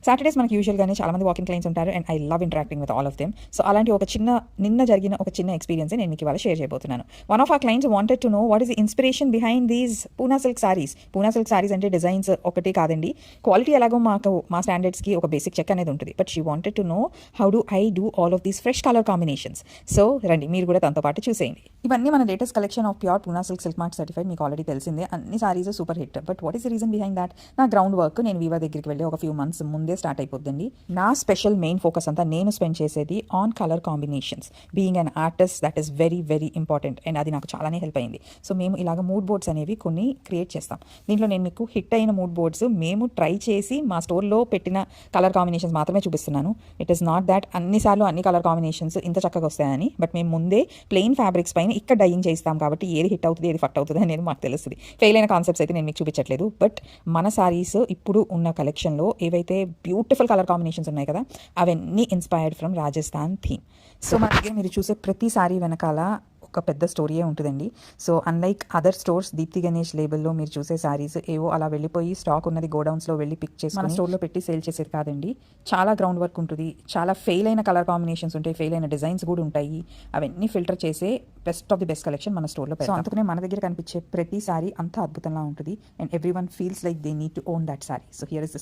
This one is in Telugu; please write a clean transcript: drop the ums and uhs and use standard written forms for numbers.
సాటర్డేస్ మనకి యూజువల్గానే చాలా మంది వాకింగ్ క్లయింట్స్ ఉంటారు and I love interacting with all of them. So అలాంటి నిన్న జరిగిన ఒక చిన్న ఎక్స్పీరియన్స్ నేను మీకు ఇవాళ షేర్ చేయబోతున్నాను. One of our clients wanted to know what is the inspiration behind these Poona silk saris. Poona silk saris అంటే డిజైన్స్ ఒకటి కాదండి, క్వాలిటీ ఎలాగో మా స్టాండర్డ్స్కి ఒక బేసిక్ చెక్ అనేది ఉంటుంది. But she wanted to know how do I do all of these fresh colour combinations. So రండి మీరు కూడా తనతో పాటు చూసేయండి. ఇవన్నీ మన latest collection of pure Poona silk silk mart certified. మీకు ఆల్రెడీ తెలిసిందే, అన్ని saris super hit. But what is the reason behind that? నా గ్రౌండ్ వర్క్ నేను వీవర్ దగ్గరికి వెళ్ళి ఒక ఫ్యూ మంత్స్ ముందే స్టార్ట్ అయిపోద్దండి. నా స్పెషల్ మెయిన్ ఫోకస్ అంతా నేను స్పెండ్ చేసేది on colour combinations. Being an artist that is very very important and అది నాకు చాలానే హెల్ప్ అయింది. సో మేము ఇలాగ మూడ్ బోర్డ్స్ అనేవి కొన్ని క్రియేట్ చేస్తాం. దీంట్లో నేను మీకు హిట్ అయిన మూడ్ బోర్డ్స్ మేము ట్రై చేసి మా స్టోర్లో పెట్టిన కలర్ కాంబినేషన్స్ మాత్రమే చూపిస్తున్నాను. ఇట్ ఈస్ నాట్ దాట్ అన్నిసార్లు అన్ని కలర్ కాంబినేషన్స్ ఇంత చక్కగా వస్తాయని. బట్ మేము ముందే ప్లెయిన్ ఫ్యాబ్రిక్స్ పైన ఇక్కడ డైయింగ్ చేస్తాం కాబట్టి ఏది హిట్ అవుతుంది ఏది ఫట్ అవుతుంది అనేది మాకు తెలుస్తుంది. ఫెయిల్ అయిన కాన్సెప్ట్స్ అయితే నేను మీకు చూపించట్లేదు. బట్ మన సారీస్ ఇప్పుడు ఉన్న కలెక్షన్లో ఏవైతే బ్యూటిఫుల్ కలర్ కాంబినేషన్స్ ఉన్నాయి కదా, అవన్నీ inspired from Rajasthan theme. So మన దగ్గర మీరు చూసే ప్రతి సారీ వెనకాల ఒక పెద్ద స్టోరీయే ఉంటుందండి. So unlike other stores, Deepthi Ganesh లేబుల్లో మీరు చూసే సారీస్ ఏవో అలా వెళ్ళిపోయి స్టాక్ ఉన్నది గోడౌన్స్లో వెళ్ళి పిక్ చేసి మన స్టోర్లో పెట్టి సేల్ చేసేది కాదండి. చాలా గ్రౌండ్ వర్క్ ఉంటుంది, చాలా ఫెయిల్ అయిన కలర్ కాంబినేషన్స్ ఉంటాయి, ఫెయిల్ అయిన డిజైన్స్ కూడా ఉంటాయి. అవన్నీ ఫిల్టర్ చేసే best of the best collection మన స్టోర్లో. సో అందుకనే మన దగ్గర కనిపించే ప్రతి సారీ అంత అద్భుతంగా ఉంటుంది and every one feels like they need to own that sorry. So here is